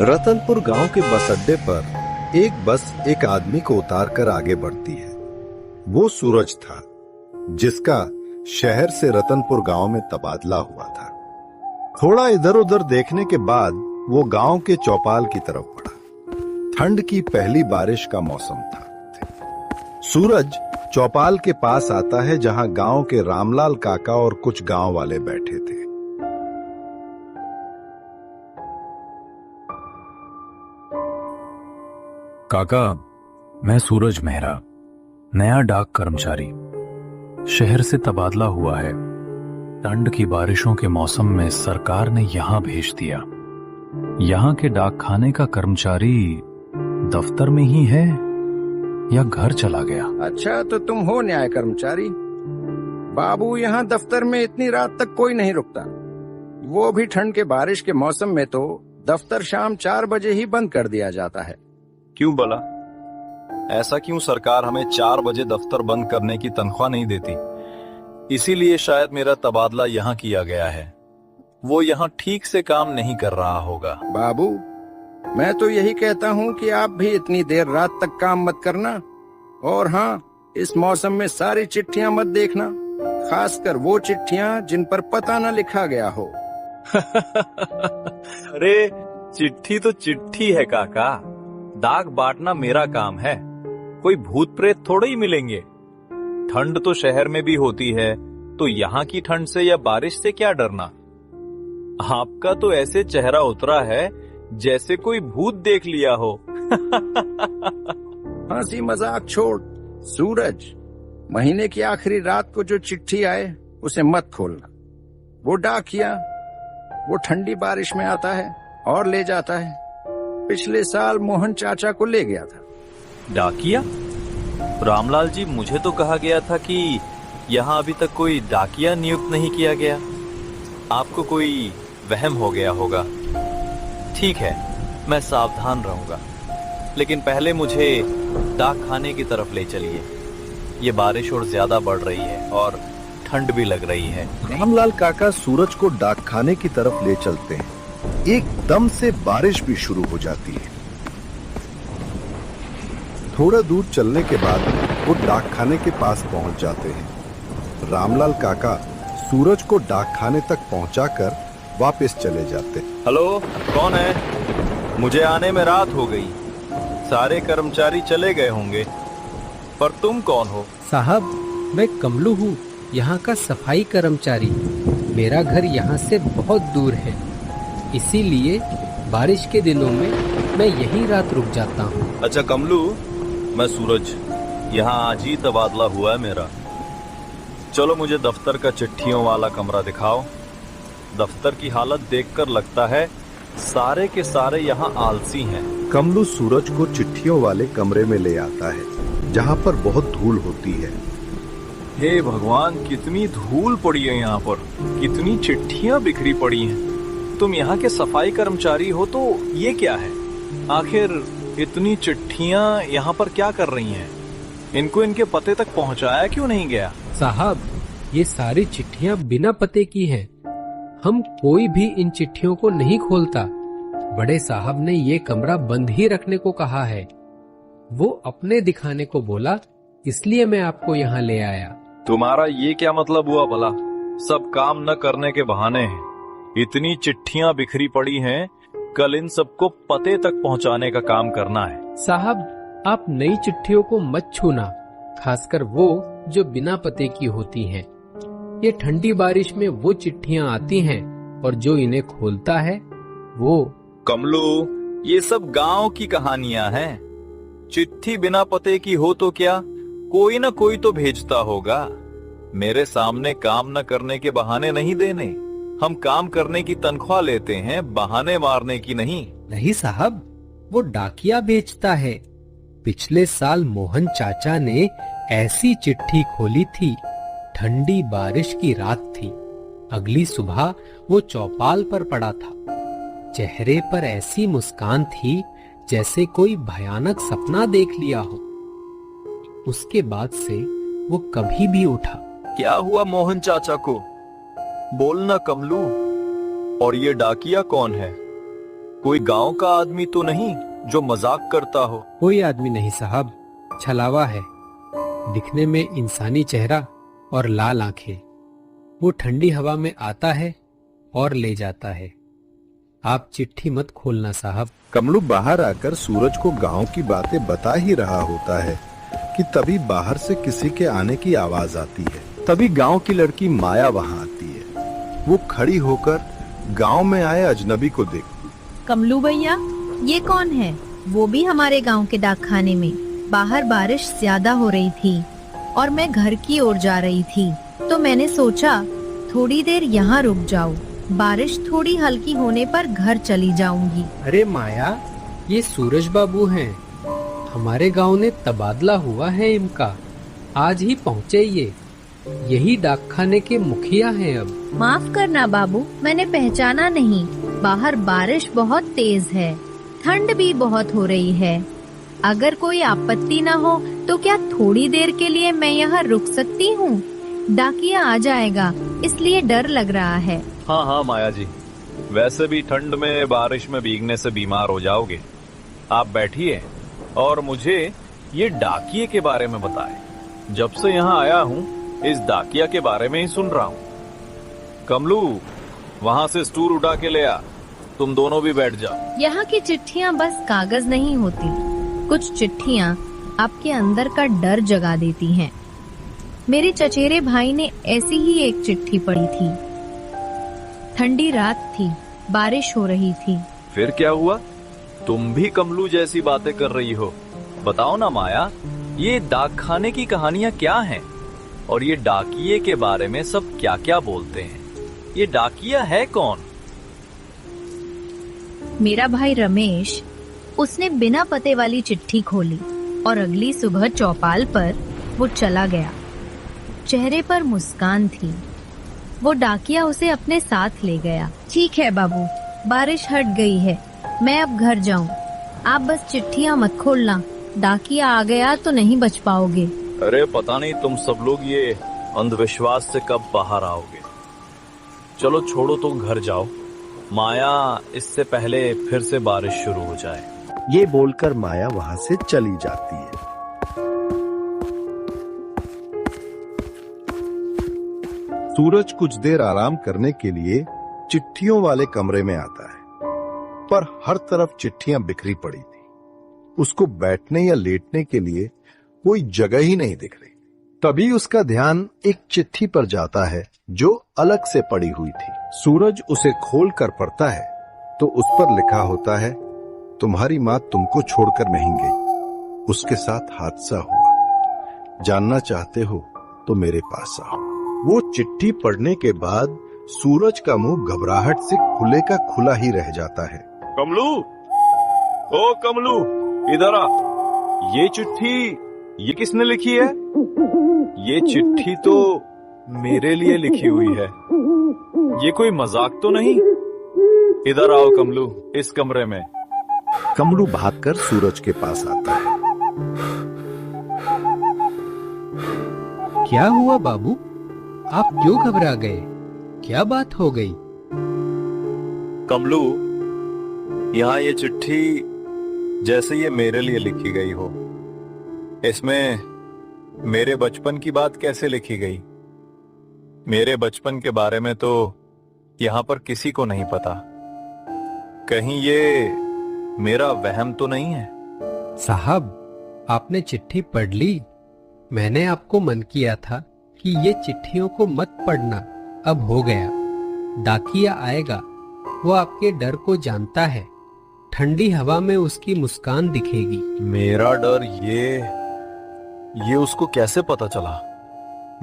रतनपुर गांव के बस अड्डे पर एक बस एक आदमी को उतार कर आगे बढ़ती है। वो सूरज था जिसका शहर से रतनपुर गांव में तबादला हुआ था। थोड़ा इधर उधर देखने के बाद वो गांव के चौपाल की तरफ बढ़ा। ठंड की पहली बारिश का मौसम था। सूरज चौपाल के पास आता है जहां गांव के रामलाल काका और कुछ गांव वाले बैठे थे। काका, मैं सूरज मेहरा, नया डाक कर्मचारी। शहर से तबादला हुआ है। ठंड की बारिशों के मौसम में सरकार ने यहां भेज दिया। यहां के डाक खाने का कर्मचारी दफ्तर में ही है या घर चला गया? अच्छा, तो तुम हो न्याय कर्मचारी। बाबू, यहाँ दफ्तर में इतनी रात तक कोई नहीं रुकता। वो भी ठंड के बारिश के मौसम में तो दफ्तर शाम 4 बजे ही बंद कर दिया जाता है। क्यों भला? ऐसा क्यों सरकार हमें 4 बजे दफ्तर बंद करने की तनख्वाह नहीं देती? इसीलिए शायद मेरा तबादला यहाँ किया गया है। वो यहाँ ठीक से काम नहीं कर रहा होगा। बाबू, मैं तो यही कहता हूँ कि आप भी इतनी देर रात तक काम मत करना। और हाँ, इस मौसम में सारी चिट्ठियां मत देखना, खासकर वो चिट्ठियां जिन पर पता न लिखा गया हो। अरे, चिट्ठी तो चिट्ठी है काका। डाक बांटना मेरा काम है। कोई भूत प्रेत थोड़े ही मिलेंगे। ठंड तो शहर में भी होती है, तो यहाँ की ठंड से या बारिश से क्या डरना? आपका तो ऐसे चेहरा उतरा है जैसे कोई भूत देख लिया हो। हंसी मजाक छोड़ सूरज, महीने की आखिरी रात को जो चिट्ठी आए उसे मत खोलना। वो डाकिया वो ठंडी बारिश में आता है और ले जाता है। पिछले साल मोहन चाचा को ले गया था। डाकिया? रामलाल जी, मुझे तो कहा गया था कि यहाँ अभी तक कोई डाकिया नियुक्त नहीं किया गया। आपको कोई वहम हो गया होगा। ठीक है, मैं सावधान रहूंगा। लेकिन पहले मुझे डाक खाने की तरफ ले चलिए। ये बारिश और ज्यादा बढ़ रही है और ठंड भी लग रही है। रामलाल काका सूरज को डाक खाने की तरफ ले चलते हैं। एकदम से बारिश भी शुरू हो जाती है। थोड़ा दूर चलने के बाद वो डाक खाने के पास पहुंच जाते हैं। रामलाल काका सूरज को डाक खाने तक पहुंचाकर वापस चले जाते हैं। हेलो, कौन है? मुझे आने में रात हो गई। सारे कर्मचारी चले गए होंगे, पर तुम कौन हो? साहब, मैं कमलू हूँ, यहाँ का सफाई कर्मचारी। मेरा घर यहाँ से बहुत दूर है, इसीलिए बारिश के दिनों में मैं यहीं रात रुक जाता हूँ। अच्छा कमलू, मैं सूरज। यहाँ आज ही तबादला हुआ है मेरा। चलो मुझे दफ्तर का चिट्ठियों वाला कमरा दिखाओ। दफ्तर की हालत देखकर लगता है सारे के सारे यहाँ आलसी हैं। कमलू सूरज को चिट्ठियों वाले कमरे में ले आता है जहाँ पर बहुत धूल होती है। हे भगवान, कितनी धूल पड़ी है यहाँ पर। कितनी चिट्ठियां बिखरी पड़ी हैं। तुम यहाँ के सफाई कर्मचारी हो तो ये क्या है? आखिर इतनी चिट्ठियां यहाँ पर क्या कर रही हैं? इनको इनके पते तक पहुँचाया क्यों नहीं गया? साहब, ये सारी चिट्ठियाँ बिना पते की हैं। हम कोई भी इन चिट्ठियों को नहीं खोलता। बड़े साहब ने ये कमरा बंद ही रखने को कहा है। वो अपने दिखाने को बोला, इसलिए मैं आपको यहाँ ले आया। तुम्हारा ये क्या मतलब हुआ भला? सब काम न करने के बहाने हैं। इतनी चिट्ठियां बिखरी पड़ी हैं, कल इन सबको पते तक पहुंचाने का काम करना है। साहब, आप नई चिट्ठियों को मत छूना, खासकर वो जो बिना पते की होती हैं। ये ठंडी बारिश में वो चिट्ठियां आती हैं और जो इन्हें खोलता है वो। कमलू, ये सब गांव की कहानियां हैं। चिट्ठी बिना पते की हो तो क्या, कोई न कोई तो भेजता होगा। मेरे सामने काम न करने के बहाने नहीं देने। हम काम करने की तनख्वाह लेते हैं, बहाने मारने की नहीं। नहीं साहब, वो डाकिया बेचता है। पिछले साल मोहन चाचा ने ऐसी चिट्ठी खोली थी। ठंडी बारिश की रात थी। अगली सुबह वो चौपाल पर पड़ा था। चेहरे पर ऐसी मुस्कान थी जैसे कोई भयानक सपना देख लिया हो। उसके बाद से वो कभी भी उठा। क्या हुआ मोहन चाचा को? बोलना कमलू। और ये डाकिया कौन है? कोई गांव का आदमी तो नहीं जो मजाक करता हो? कोई आदमी नहीं साहब, छलावा है। दिखने में इंसानी चेहरा और लाल आंखें। वो ठंडी हवा में आता है और ले जाता है। आप चिट्ठी मत खोलना साहब। कमलू बाहर आकर सूरज को गांव की बातें बता ही रहा होता है कि तभी बाहर से किसी के आने की आवाज आती है। तभी गांव की लड़की माया वहां आती है। वो खड़ी होकर गांव में आए अजनबी को देखती। कमलू भैया, ये कौन है? वो भी हमारे गांव के डाकखाने में। बाहर बारिश ज्यादा हो रही थी और मैं घर की ओर जा रही थी, तो मैंने सोचा थोड़ी देर यहाँ रुक जाऊं। बारिश थोड़ी हल्की होने पर घर चली जाऊंगी। अरे माया, ये सूरज बाबू हैं। हमारे गांव ने तबादला हुआ है इनका। आज ही पहुँचे ये। यही डाकखाने के मुखिया हैं अब। माफ करना बाबू, मैंने पहचाना नहीं। बाहर बारिश बहुत तेज है, ठंड भी बहुत हो रही है। अगर कोई आपत्ति न हो तो क्या थोड़ी देर के लिए मैं यहाँ रुक सकती हूँ? डाकिया आ जाएगा, इसलिए डर लग रहा है। हाँ हाँ माया जी, वैसे भी ठंड में बारिश में भीगने से बीमार हो जाओगे। आप बैठिए और मुझे ये डाकिये के बारे में बताएं। जब से यहाँ आया हूँ इस डाकिया के बारे में ही सुन रहा हूँ। कमलू, वहाँ से स्टूल उठा के ले आ। तुम दोनों भी बैठ जाओ। यहाँ की चिट्ठियाँ बस कागज नहीं होती। कुछ चिट्ठियाँ आपके अंदर का डर जगा देती हैं। मेरे चचेरे भाई ने ऐसी ही एक चिट्ठी पढ़ी थी। ठंडी रात थी, बारिश हो रही थी। फिर क्या हुआ? तुम भी कमलू जैसी बातें कर रही हो। बताओ ना माया, ये डाकखाने की कहानियाँ क्या हैं? और ये डाकिये के बारे में सब क्या क्या बोलते हैं? ये डाकिया है कौन? मेरा भाई रमेश, उसने बिना पते वाली चिट्ठी खोली और अगली सुबह चौपाल पर वो चला गया। चेहरे पर मुस्कान थी। वो डाकिया उसे अपने साथ ले गया। ठीक है बाबू, बारिश हट गई है, मैं अब घर जाऊं। आप बस चिट्ठियाँ मत खोलना, डाकिया आ गया तो नहीं बच पाओगे। अरे पता नहीं तुम सब लोग ये अंधविश्वास से कब बाहर आओगे। चलो छोड़ो, तो घर जाओ। माया, इससे पहले फिर से बारिश शुरू हो जाए। ये बोलकर माया वहां से चली जाती है। सूरज कुछ देर आराम करने के लिए चिट्ठियों वाले कमरे में आता है, पर हर तरफ चिट्ठियां बिखरी पड़ी थी। उसको बैठने या लेटने के लिए कोई जगह ही नहीं दिख रही। तभी उसका ध्यान एक चिट्ठी पर जाता है जो अलग से पड़ी हुई थी। सूरज उसे खोल कर पढ़ता है तो उस पर लिखा होता है, तुम्हारी माँ तुमको छोड़कर नहीं गई, उसके साथ हादसा हुआ। जानना चाहते हो तो मेरे पास आओ। वो चिट्ठी पढ़ने के बाद सूरज का मुंह घबराहट से खुले का खुला ही रह जाता है। कमलू, ओ कमलू, इधर आ। ये चिट्ठी ये किसने लिखी है? ये चिट्ठी तो मेरे लिए लिखी हुई है। ये कोई मजाक तो नहीं? इधर आओ कमलू, इस कमरे में। कमलू भागकर सूरज के पास आता है। क्या हुआ बाबू? आप क्यों घबरा गए? क्या बात हो गई? कमलू, यहाँ ये चिट्ठी जैसे ये मेरे लिए लिखी गई हो। इसमें मेरे बचपन की बात कैसे लिखी गई? मेरे बचपन के बारे में तो यहाँ पर किसी को नहीं पता। कहीं ये मेरा वहम तो नहीं है? साहब, आपने चिट्ठी पढ़ ली। मैंने आपको मन किया था कि ये चिट्ठियों को मत पढ़ना। अब हो गया। डाकिया आएगा, वो आपके डर को जानता है। ठंडी हवा में उसकी मुस्कान दिखेगी। मेरा डर ये उसको कैसे पता चला?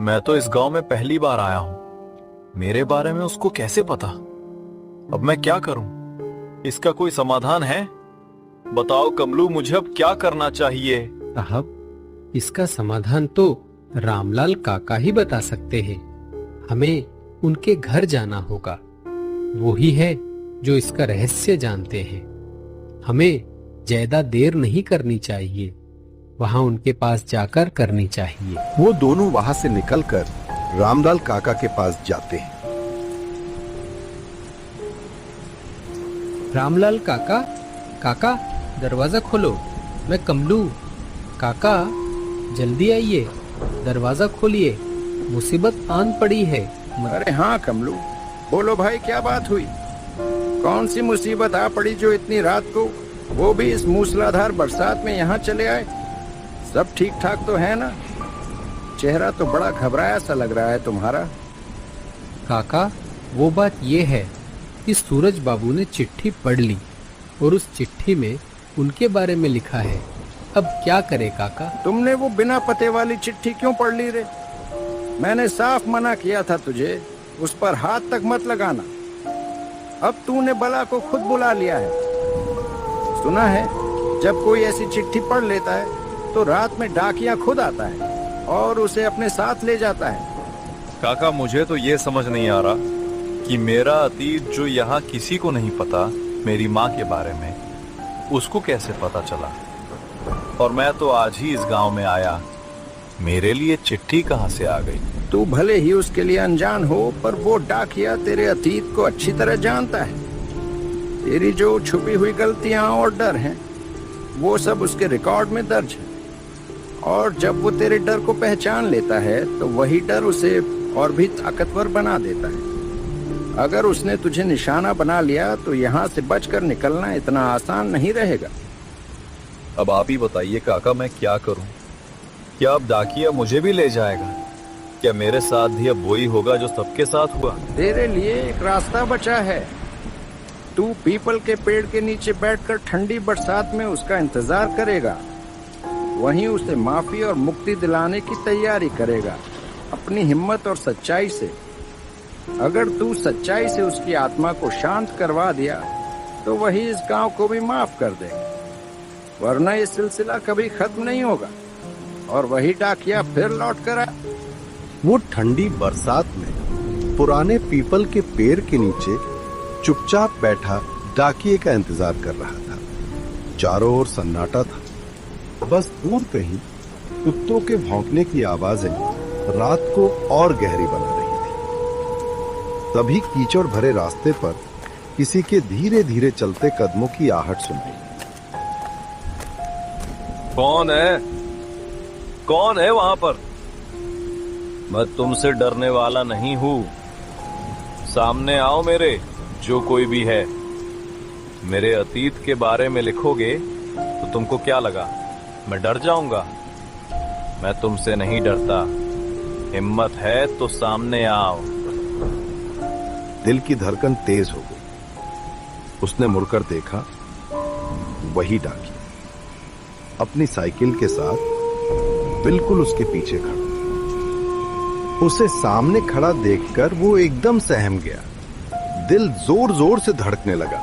मैं तो इस गांव में पहली बार आया हूं। मेरे बारे में उसको कैसे पता? अब मैं क्या करूं? इसका कोई समाधान है? बताओ कमलू, मुझे अब क्या करना चाहिए? साहब, इसका समाधान तो रामलाल काका ही बता सकते हैं। हमें उनके घर जाना होगा। वो ही है जो इसका रहस्य जानते हैं। हमें ज्यादा देर नहीं करनी चाहिए, वहां उनके पास जाकर करनी चाहिए। वो दोनों वहां से निकलकर रामलाल काका के पास जाते हैं। रामलाल काका, काका दरवाजा खोलो, मैं कमलू। काका जल्दी आइए, दरवाजा खोलिए, मुसीबत आन पड़ी है। अरे हाँ कमलू, बोलो भाई क्या बात हुई? कौन सी मुसीबत आ पड़ी जो इतनी रात को, वो भी इस मूसलाधार बरसात में यहाँ चले आए? सब ठीक ठाक तो है ना? चेहरा तो बड़ा घबराया सा लग रहा है तुम्हारा। काका वो बात ये है कि सूरज बाबू ने चिट्ठी पढ़ ली और उस चिट्ठी में उनके बारे में लिखा है। अब क्या करे काका? तुमने वो बिना पते वाली चिट्ठी क्यों पढ़ ली रे? मैंने साफ मना किया था तुझे उस पर हाथ तक मत लगाना। अब तूने बला को खुद बुला लिया है। सुना है जब कोई ऐसी चिट्ठी पढ़ लेता है तो रात में डाकिया खुद आता है और उसे अपने साथ ले जाता है। काका मुझे तो ये समझ नहीं आ रहा कि मेरा अतीत जो यहाँ किसी को नहीं पता, मेरी माँ के बारे में, उसको कैसे पता चला? और मैं तो आज ही इस गांव में आया, मेरे लिए चिट्ठी कहाँ से आ गई? तू भले ही उसके लिए अनजान हो, पर वो डाकिया तेरे अतीत को अच्छी तरह जानता है। तेरी जो छुपी हुई गलतियां और डर हैं, वो सब उसके रिकॉर्ड में दर्ज है। और जब वो तेरे डर को पहचान लेता है तो वही डर उसे और भी ताकतवर बना देता है। अगर उसने तुझे निशाना बना लिया तो यहाँ से बचकर निकलना इतना आसान नहीं रहेगा। अब आप ही बताइए काका, मैं क्या करूं? क्या अब डाकिया मुझे भी ले जाएगा? क्या मेरे साथ भी अब वही होगा जो सबके साथ हुआ? तेरे लिए एक रास्ता बचा है। तू पीपल के पेड़ के नीचे बैठकर ठंडी बरसात में उसका इंतजार करेगा। वहीं उसे माफी और मुक्ति दिलाने की तैयारी करेगा, अपनी हिम्मत और सच्चाई से। अगर तू सच्चाई से उसकी आत्मा को शांत करवा दिया तो वही इस गांव को भी माफ कर देगा, वरना ये सिलसिला कभी खत्म नहीं होगा और वही डाकिया फिर लौट कर आए। वो ठंडी बरसात में पुराने पीपल के पेड़ के नीचे चुपचाप बैठा डाकिये का इंतजार कर रहा था। चारों ओर सन्नाटा था, बस दूर कहीं कुत्तों के भौंकने की आवाजें रात को और गहरी बना रही थी। तभी कीचड़ भरे रास्ते पर किसी के धीरे धीरे चलते कदमों की आहट सुनाई। कौन है? कौन है वहां पर? मैं तुमसे डरने वाला नहीं हूं। सामने आओ मेरे, जो कोई भी है। मेरे अतीत के बारे में लिखोगे तो तुमको क्या लगा, मैं डर जाऊंगा? मैं तुमसे नहीं डरता। हिम्मत है तो सामने आओ। दिल की धड़कन तेज हो गई। उसने मुड़कर देखा, वही डाकिया अपनी साइकिल के साथ बिल्कुल उसके पीछे खड़ा। उसे सामने खड़ा देखकर वो एकदम सहम गया। दिल जोर जोर से धड़कने लगा।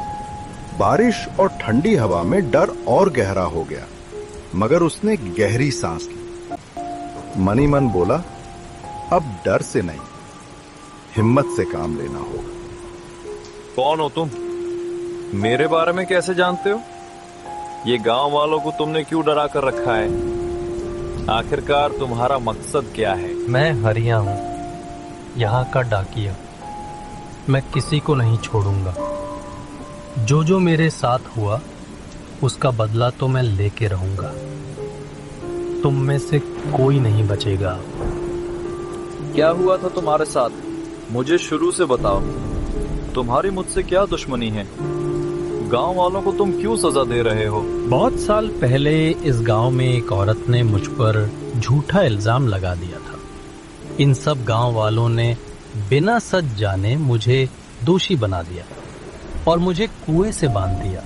बारिश और ठंडी हवा में डर और गहरा हो गया, मगर उसने गहरी सांस ली। मनी मन बोला, अब डर से नहीं, हिम्मत से काम लेना होगा। कौन हो तुम? मेरे बारे में कैसे जानते हो? ये गांव वालों को तुमने क्यों डरा कर रखा है? आखिरकार तुम्हारा मकसद क्या है? मैं हरिया हूँ, यहाँ का डाकिया। मैं किसी को नहीं छोड़ूंगा। जो जो मेरे साथ हुआ उसका बदला तो मैं लेके रहूंगा। तुम में से कोई नहीं बचेगा। क्या हुआ था तुम्हारे साथ? मुझे शुरू से बताओ। तुम्हारी मुझसे क्या दुश्मनी है? गांव वालों को तुम क्यों सजा दे रहे हो? बहुत साल पहले इस गांव में एक औरत ने मुझ पर झूठा इल्जाम लगा दिया था। इन सब गांव वालों ने बिना सच जाने मुझे दोषी बना दिया और मुझे कुएं से बांध दिया।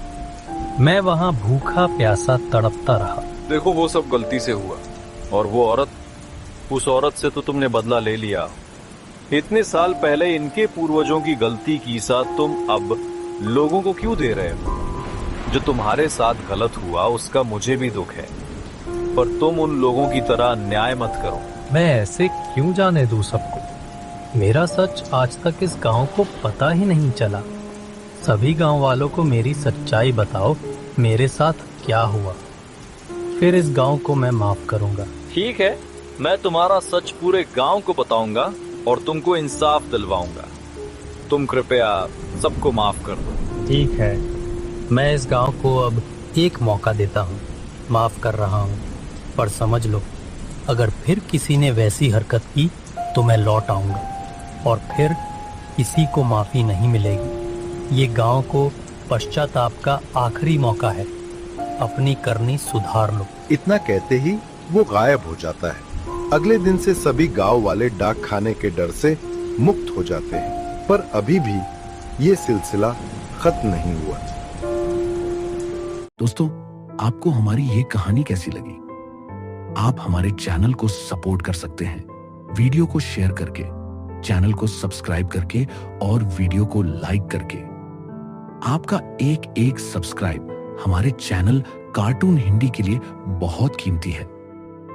मैं वहां भूखा प्यासा तड़पता रहा। देखो, वो सब गलती से हुआ, और वो औरत, उस औरत से तो तुमने बदला ले लिया। इतने साल पहले इनके पूर्वजों की गलती की साथ तुम अब लोगों को क्यों दे रहे हो? जो तुम्हारे साथ गलत हुआ उसका मुझे भी दुख है, पर तुम उन लोगों की तरह न्याय मत करो। मैं ऐसे क्यों जाने दूं सबको? मेरा सच आज तक इस गांव को पता ही नहीं चला। सभी गांव वालों को मेरी सच्चाई बताओ, मेरे साथ क्या हुआ, फिर इस गांव को मैं माफ करूंगा। ठीक है, मैं तुम्हारा सच पूरे गांव को बताऊंगा और तुमको इंसाफ दिलवाऊंगा। तुम कृपया सबको माफ कर दो। ठीक है, मैं इस गांव को अब एक मौका देता हूँ, माफ कर रहा हूँ, पर समझ लो अगर फिर किसी ने वैसी हरकत की तो मैं लौट आऊंगा और फिर किसी को माफी नहीं मिलेगी। ये गांव को पश्चाताप का आखिरी मौका है, अपनी करनी सुधार लो। इतना कहते ही वो गायब हो जाता है। अगले दिन से सभी गांव वाले डाक खाने के डर से मुक्त हो जाते हैं, पर अभी भी ये सिलसिला खत्म नहीं हुआ। दोस्तों, आपको हमारी ये कहानी कैसी लगी? आप हमारे चैनल को सपोर्ट कर सकते हैं वीडियो को शेयर करके, चैनल को सब्सक्राइब करके और वीडियो को लाइक करके। आपका एक एक सब्सक्राइब हमारे चैनल कार्टून हिंदी के लिए बहुत कीमती है।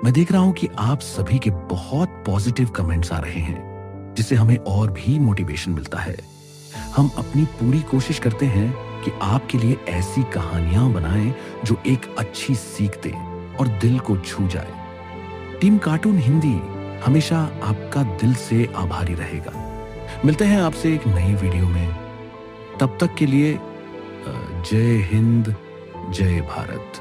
मैं देख रहा हूं कि आप सभी के बहुत पॉजिटिव कमेंट्स आ रहे हैं, जिससे हमें और भी मोटिवेशन मिलता है। हम अपनी पूरी कोशिश करते हैं कि आपके लिए ऐसी कहानियां बनाएं जो एक अच्छी सीख दे और दिल को छू जाए। टीम कार्टून हिंदी हमेशा आपका दिल से आभारी रहेगा। मिलते हैं आपसे एक नई वीडियो में। तब तक के लिए जय हिंद, जय भारत।